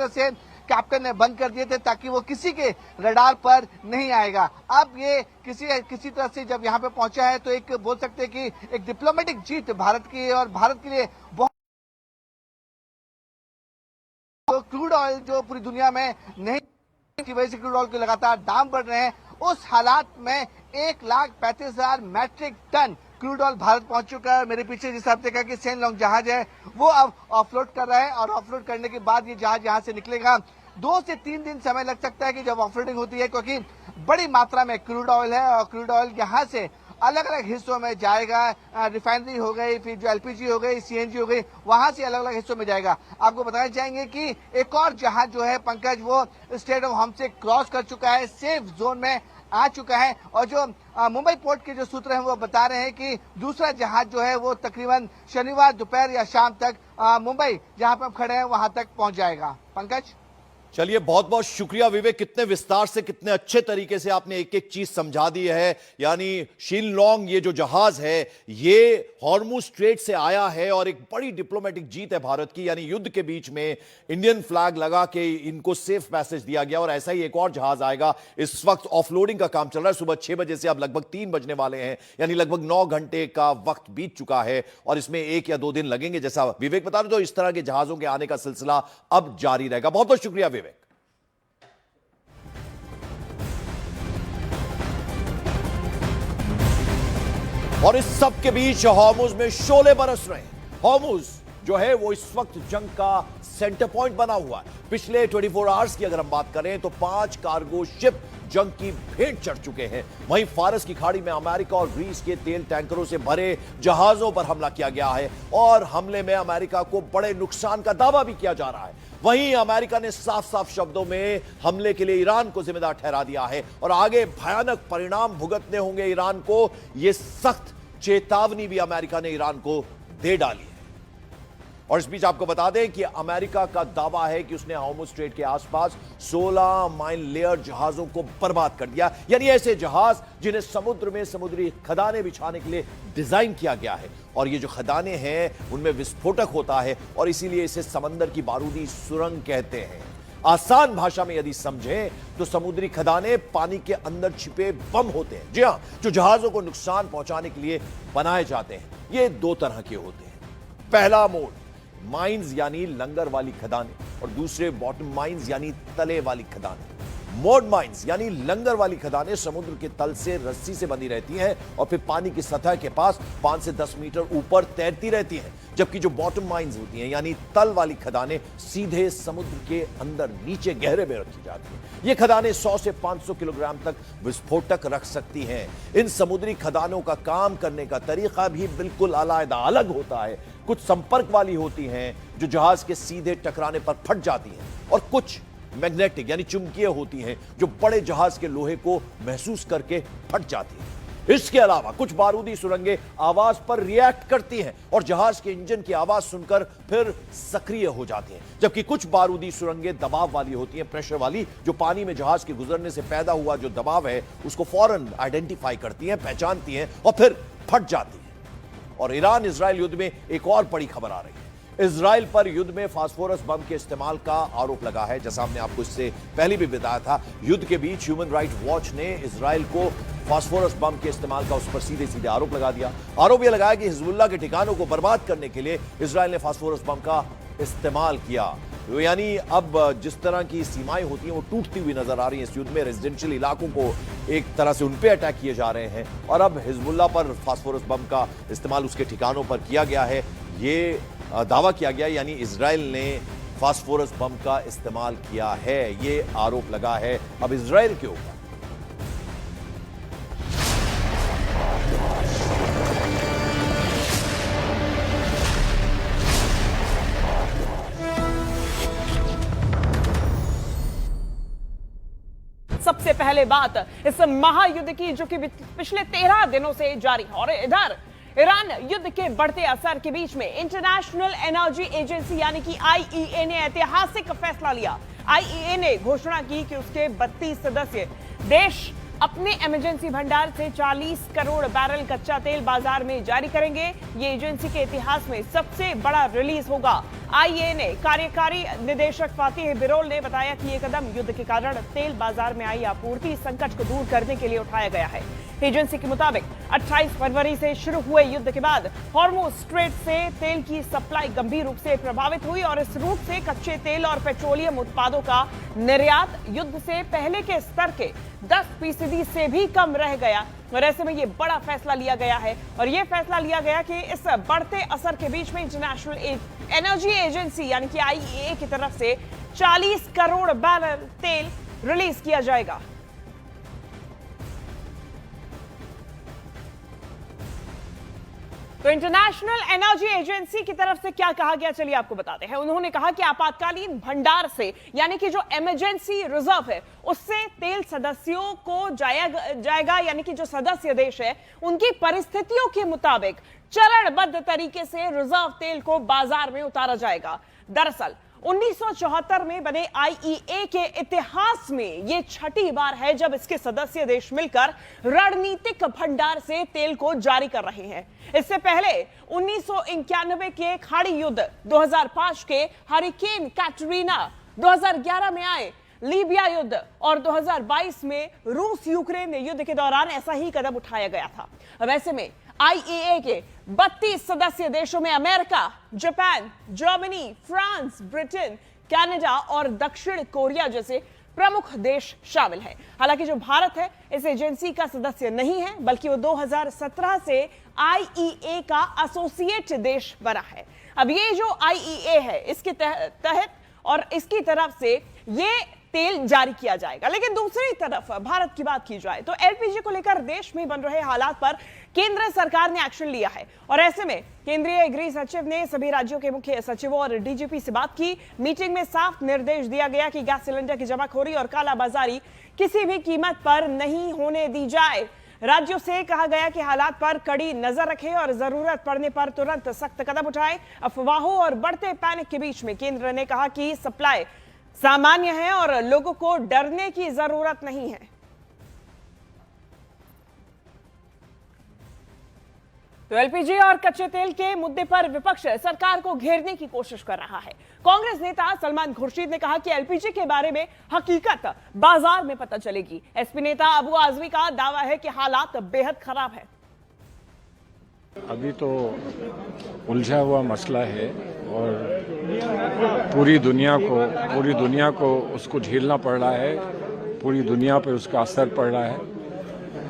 तरह से कैप्टन ने बंद कर दिए थे ताकि वो किसी के रडार पर नहीं आएगा। अब ये किसी तरह से जब यहाँ पे पहुंचा है तो एक बोल सकते हैं कि एक डिप्लोमेटिक जीत भारत की, और भारत के लिए बहुत तो क्रूड ऑयल जो पूरी दुनिया में नहीं की वजह से क्रूड ऑयल के लगातार दाम बढ़ रहे हैं, उस हालात में 1,35,000 metric ton crude oil Bharat पहुंच चुका है। मेरे पीछे जिस हफ्ते का कि सेन लॉन्ग जहाज है वो अब ऑफलोड कर रहा है, और ऑफलोड करने के बाद ये जहाज यहाँ से निकलेगा। 2 से 3 दिन समय लग सकता है कि जब ऑफलोडिंग होती है, क्योंकि बड़ी मात्रा में क्रूड ऑयल है और क्रूड ऑयल यहाँ से अलग अलग हिस्सों में जाएगा। रिफाइनरी हो गई, फिर जो एलपीजी हो गई, सीएनजी हो गई, वहां से अलग अलग हिस्सों में जाएगा। आपको बताना चाहेंगे कि एक और जहाज जो है पंकज वो स्ट्रेट ऑफ हॉर्मुज से क्रॉस कर चुका है, सेफ जोन में आ चुका है। और जो मुंबई पोर्ट के जो सूत्र हैं वो बता रहे हैं कि दूसरा जहाज जो है वो तकरीबन शनिवार दोपहर या शाम तक मुंबई जहां पर हम खड़े हैं वहां तक पहुंच जाएगा। पंकज, चलिए, बहुत बहुत शुक्रिया विवेक, कितने विस्तार से, कितने अच्छे तरीके से आपने एक एक चीज समझा दी है। यानी शिनलॉन्ग ये जो जहाज है ये हॉर्मुज स्ट्रेट से आया है और एक बड़ी डिप्लोमेटिक जीत है भारत की। यानी युद्ध के बीच में इंडियन फ्लैग लगा के इनको सेफ मैसेज दिया गया। और ऐसा ही एक और जहाज आएगा। इस वक्त ऑफलोडिंग का काम चल रहा है सुबह 6 बजे से, अब लगभग 3 बजने वाले हैं, यानी लगभग 9 घंटे का वक्त बीत चुका है और इसमें 1 या 2 दिन लगेंगे जैसा विवेक बता रहे। तो इस तरह के जहाजों के आने का सिलसिला अब जारी रहेगा। बहुत बहुत शुक्रिया विवेक। और इस सब के बीच हॉर्मुज में शोले बरस रहे हैं। हॉर्मुज जो है वो इस वक्त जंग का सेंटर पॉइंट बना हुआ है। पिछले 24 आवर्स की अगर हम बात करें तो 5 कार्गो शिप जंग की भेंट चढ़ चुके हैं। वहीं फारस की खाड़ी में अमेरिका और ग्रीस के तेल टैंकरों से भरे जहाजों पर हमला किया गया है और हमले में अमेरिका को बड़े नुकसान का दावा भी किया जा रहा है। वहीं अमेरिका ने साफ साफ शब्दों में हमले के लिए ईरान को जिम्मेदार ठहरा दिया है और आगे भयानक परिणाम भुगतने होंगे ईरान को। यह सख्त चेतावनी भी अमेरिका ने ईरान को दे डाली है। और इस बीच आपको बता दें कि अमेरिका का दावा है कि उसने हॉर्मुज स्ट्रेट के आसपास 16 माइन लेयर जहाजों को बर्बाद कर दिया, यानी ऐसे जहाज जिन्हें समुद्र में समुद्री खदानें बिछाने के लिए डिजाइन किया गया है। और ये जो खदानें हैं उनमें विस्फोटक होता है और इसीलिए इसे समंदर की बारूदी सुरंग कहते हैं। आसान भाषा में यदि समझें तो समुद्री खदानें पानी के अंदर छिपे बम होते हैं, जी हां, जो जहाजों को नुकसान पहुंचाने के लिए बनाए जाते हैं। ये 2 तरह के होते हैं। पहला मोड माइंस यानी लंगर वाली खदानें और दूसरे बॉटम माइंस यानी तले वाली खदानें। मोड माइंस यानी लंगर वाली खदानें समुद्र के तल से रस्सी से बंधी रहती हैं और फिर पानी की सतह के पास 5 से 10 मीटर ऊपर तैरती रहती हैं, जबकि जो बॉटम माइंस होती हैं यानी तल वाली खदानें सीधे समुद्र के अंदर नीचे गहरे में रखी जाती हैं। ये खदानें 100 से 500 किलोग्राम तक विस्फोटक रख सकती हैं। इन समुद्री खदानों का काम करने का तरीका भी बिल्कुल अलग होता है। कुछ संपर्क वाली होती हैं जो जहाज के सीधे टकराने पर फट जाती हैं और कुछ मैग्नेटिक यानी चुंबकीय होती हैं जो बड़े जहाज के लोहे को महसूस करके फट जाती हैं। इसके अलावा कुछ बारूदी सुरंगें आवाज पर रिएक्ट करती हैं और जहाज के इंजन की आवाज सुनकर फिर सक्रिय हो जाती हैं, जबकि कुछ बारूदी सुरंगें दबाव वाली होती हैं, प्रेशर वाली, जो पानी में जहाज के गुजरने से पैदा हुआ जो दबाव है उसको फौरन आइडेंटिफाई करती हैं, पहचानती हैं और फिर फट जाती हैं। और ईरान इजराइल युद्ध में एक और बड़ी खबर आ रही है। इजराइल पर युद्ध में फास्फोरस बम के इस्तेमाल का आरोप लगा है। जैसा हमने आपको इससे पहले भी बताया था, युद्ध के बीच ह्यूमन राइट वॉच ने इजराइल को फास्फोरस बम के इस्तेमाल का उस पर सीधे सीधे आरोप लगा दिया। आरोप यह लगाया कि हिजबुल्लाह के ठिकानों को बर्बाद करने के लिए इजराइल ने फास्फोरस बम का इस्तेमाल किया। यानी अब जिस तरह की सीमाएं होती हैं वो टूटती हुई नजर आ रही हैं। इस युद्ध में रेजिडेंशियल इलाकों को एक तरह से उन पे अटैक किए जा रहे हैं और अब हिजबुल्लाह पर फास्फोरस बम का इस्तेमाल उसके ठिकानों पर किया गया है, ये दावा किया गया, यानी इजराइल ने फास्फोरस बम का इस्तेमाल किया है, ये आरोप लगा है अब इजराइल के ऊपर। सबसे पहले बात इस महायुद्ध की जो कि पिछले 13 दिनों से जारी है, और इधर ईरान युद्ध के बढ़ते असर के बीच में इंटरनेशनल एनर्जी एजेंसी यानी कि आईईए ने ऐतिहासिक फैसला लिया। आईईए ने घोषणा की कि उसके 32 सदस्य देश अपने इमरजेंसी भंडार से 40 करोड़ बैरल कच्चा तेल बाजार में जारी करेंगे। ये एजेंसी के इतिहास में सबसे बड़ा रिलीज होगा। आईईए ने कार्यकारी निदेशक फातिह बिरोल ने बताया कि ये कदम युद्ध के कारण तेल बाजार में आई आपूर्ति संकट को दूर करने के लिए उठाया गया है। एजेंसी के मुताबिक 28 फरवरी से शुरू हुए युद्ध के बाद हॉर्मुज स्ट्रेट से तेल की सप्लाई गंभीर रूप से प्रभावित हुई और इस रूट से कच्चे तेल और पेट्रोलियम उत्पादों का निर्यात युद्ध से पहले के स्तर के 10% से भी कम रह गया। और ऐसे में ये बड़ा फैसला लिया गया है और ये फैसला लिया गया कि इस बढ़ते असर के बीच में इंटरनेशनल एनर्जी एजेंसी यानी कि आईईए की तरफ से 40 करोड़ बैरल तेल रिलीज किया जाएगा। तो इंटरनेशनल एनर्जी एजेंसी की तरफ से क्या कहा गया, चलिए आपको बताते हैं। उन्होंने कहा कि आपातकालीन भंडार से यानी कि जो इमरजेंसी रिजर्व है उससे तेल सदस्यों को जाएगा यानी कि जो सदस्य देश है उनकी परिस्थितियों के मुताबिक चरणबद्ध तरीके से रिजर्व तेल को बाजार में उतारा जाएगा। दरअसल 1974 में बने आईईए के इतिहास में यह छठी बार है जब इसके सदस्य देश मिलकर रणनीतिक भंडार से तेल को जारी कर रहे हैं। इससे पहले 1991 के खाड़ी युद्ध, 2005 के हरिकेन कैटरीना, 2011 में आए लीबिया युद्ध और 2022 में रूस यूक्रेन युद्ध के दौरान ऐसा ही कदम उठाया गया था। अब ऐसे में आईईए के 32 सदस्य देशों में America, Japan, Germany, France, Britain, Canada और दक्षिण कोरिया जैसे प्रमुख देश शामिल हैं। हालांकि जो भारत है इस एजेंसी का सदस्य नहीं है बल्कि वो 2017 से आईईए का एसोसिएट देश बना है। अब ये जो आईईए है इसके तहत और इसकी तरफ से ये तेल जारी किया जाएगा। लेकिन दूसरी तरफ भारत की बात की जाए तो एलपीजी को लेकर देश में बन रहे हालात पर केंद्र सरकार ने एक्शन लिया है और ऐसे में केंद्रीय गृह सचिव ने सभी राज्यों के मुख्य सचिवों और डीजीपी से बात की। मीटिंग में साफ निर्देश दिया गया कि गैस सिलेंडर की जमाखोरी और कालाबाजारी किसी भी कीमत पर नहीं होने दी जाए। राज्यों से कहा गया कि हालात पर कड़ी नजर रखें और जरूरत पड़ने पर तुरंत सख्त कदम उठाएं। अफवाहों और बढ़ते पैनिक के बीच में केंद्र ने कहा कि सप्लाई सामान्य है और लोगों को डरने की जरूरत नहीं है। तो एलपीजी और कच्चे तेल के मुद्दे पर विपक्ष सरकार को घेरने की कोशिश कर रहा है। कांग्रेस नेता सलमान खुर्शीद ने कहा कि एलपीजी के बारे में हकीकत बाजार में पता चलेगी। एसपी नेता अबू आजमी का दावा है कि हालात बेहद खराब है। अभी तो उलझा हुआ मसला है और पूरी दुनिया को उसको झेलना पड़ रहा है, पूरी दुनिया पर उसका असर पड़ रहा है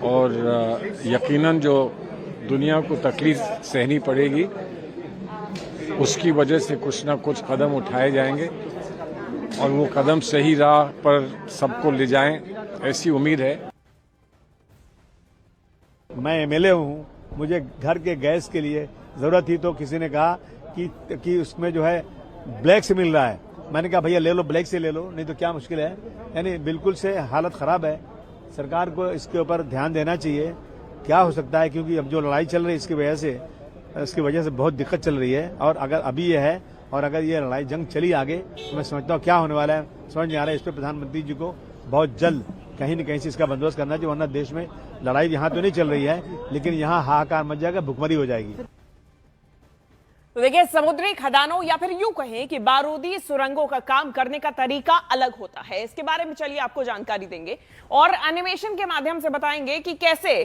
और यकीनन जो दुनिया को तकलीफ सहनी पड़ेगी उसकी वजह से कुछ ना कुछ कदम उठाए जाएंगे और वो कदम सही राह पर सबको ले जाएं, ऐसी उम्मीद है। मैं एमएलए हूँ, मुझे घर के गैस के लिए जरूरत थी तो किसी ने कहा कि उसमें जो है ब्लैक से मिल रहा है। मैंने कहा भैया ले लो, ब्लैक से ले लो, नहीं तो क्या मुश्किल है। यानी बिल्कुल से हालत खराब है। सरकार को इसके ऊपर ध्यान देना चाहिए क्या हो सकता है, क्योंकि अब जो लड़ाई चल रही है इसकी वजह से बहुत दिक्कत चल रही है और अगर अभी ये है और अगर ये लड़ाई जंग चली आगे तो मैं समझता हूँ क्या होने वाला है समझ नहीं आ रहा है। इस पर प्रधानमंत्री जी को बहुत जल्द कहीं न कहीं से इसका बंदोबस्त करना चाहिए, वरना देश में लड़ाई यहाँ तो नहीं चल रही है लेकिन यहाँ हाहाकार मच जाएगा, भुखमरी हो जाएगी। तो देखिए, समुद्री खदानों या फिर यूं कहें कि बारूदी सुरंगों का काम करने का तरीका अलग होता है। इसके बारे में चलिए आपको जानकारी देंगे और एनिमेशन के माध्यम से बताएंगे कि कैसे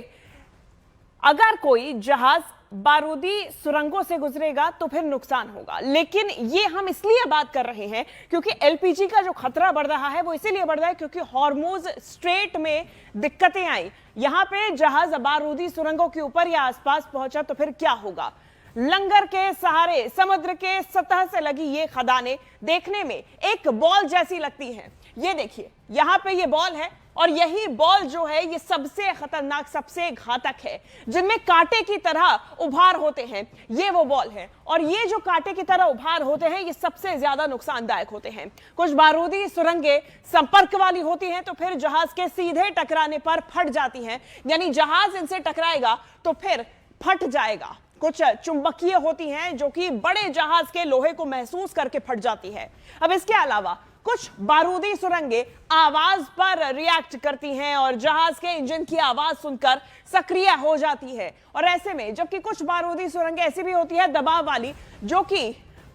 अगर कोई जहाज बारूदी सुरंगों से गुजरेगा तो फिर नुकसान होगा। लेकिन ये हम इसलिए बात कर रहे हैं क्योंकि एलपीजी का जो खतरा बढ़ रहा है वो इसीलिए बढ़ रहा है क्योंकि हॉर्मुज स्ट्रेट में दिक्कतें आई। यहां पे जहाज बारूदी सुरंगों के ऊपर या आसपास पहुंचा तो फिर क्या होगा। लंगर के सहारे समुद्र के सतह से लगी ये खदानें देखने में एक बॉल जैसी लगती हैं। ये देखिए, यहां पे ये बॉल है और यही बॉल जो है ये सबसे खतरनाक, सबसे घातक है, जिनमें कांटे की तरह उभार होते हैं। ये वो बॉल है और ये जो कांटे की तरह उभार होते हैं ये सबसे ज्यादा नुकसानदायक होते हैं। कुछ बारूदी सुरंगें संपर्क वाली होती हैं तो फिर जहाज के सीधे टकराने पर फट जाती हैं, यानी जहाज इनसे टकराएगा तो फिर फट जाएगा। कुछ चुंबकीय होती हैं जो कि बड़े जहाज के लोहे को महसूस करके फट जाती है। अब इसके अलावा कुछ बारूदी सुरंगें आवाज पर रिएक्ट करती हैं और जहाज के इंजन की आवाज सुनकर सक्रिय हो जाती है। और ऐसे में जबकि कुछ बारूदी सुरंगें ऐसी भी होती है दबाव वाली, जो कि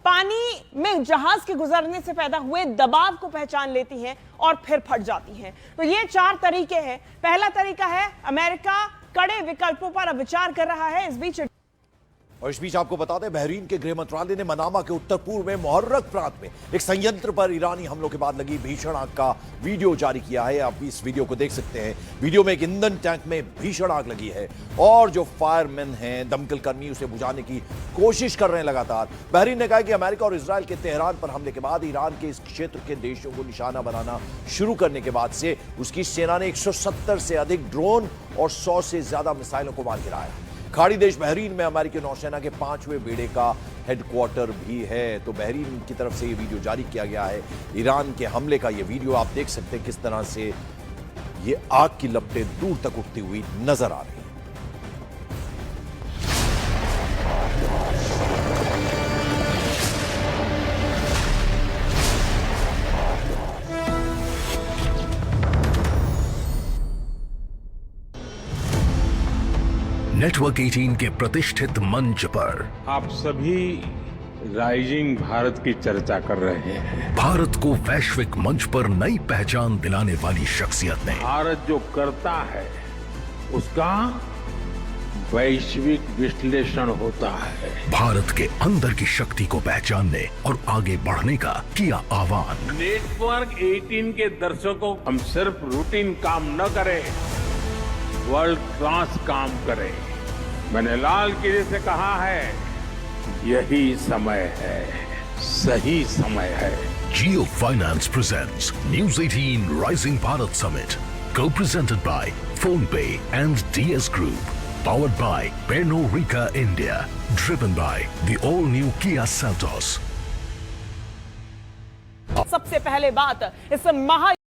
पानी में जहाज के गुजरने से पैदा हुए दबाव को पहचान लेती हैं और फिर फट जाती हैं। तो ये 4 तरीके हैं। पहला तरीका है, अमेरिका कड़े विकल्पों पर विचार कर रहा है। इस बीच आपको बता दें, बहरीन के गृह मंत्रालय ने मनामा के उत्तर पूर्व में मुहर्रक प्रांत में एक संयंत्र पर ईरानी हमलों के बाद लगी भीषण आग का वीडियो जारी किया है। आप इस वीडियो को देख सकते हैं। वीडियो में एक ईंधन टैंक में भीषण आग लगी है और जो फायरमैन हैं, दमकल कर्मी, उसे बुझाने की कोशिश कर रहे हैं लगातार। बहरीन ने कहा कि अमेरिका और इजरायल के तेहरान पर हमले के बाद ईरान के इस क्षेत्र के देशों को निशाना बनाना शुरू करने के बाद से उसकी सेना ने 170 से अधिक ड्रोन और 100 से ज्यादा मिसाइलों को मार गिराया। खाड़ी देश बहरीन में अमेरिकी नौसेना के 5वें बेड़े का हेडक्वार्टर भी है। तो बहरीन की तरफ से ये वीडियो जारी किया गया है। ईरान के हमले का ये वीडियो आप देख सकते हैं, किस तरह से ये आग की लपटें दूर तक उठती हुई नजर आ रही है। नेटवर्क 18 के प्रतिष्ठित मंच पर आप सभी राइजिंग भारत की चर्चा कर रहे हैं। भारत को वैश्विक मंच पर नई पहचान दिलाने वाली शख्सियत ने भारत जो करता है उसका वैश्विक विश्लेषण होता है। भारत के अंदर की शक्ति को पहचानने और आगे बढ़ने का किया आह्वान। नेटवर्क 18 के दर्शकों को हम सिर्फ रूटीन काम न करें, वर्ल्ड क्लास काम करें। मैंने लाल किले से कहा है, यही समय है, सही समय है। Geo Finance presents News 18 Rising Bharat Summit, co-presented by PhonePe and DS Group, powered by Pernod Ricard India, driven by the all-new Kia Seltos. सबसे पहले बात इस महा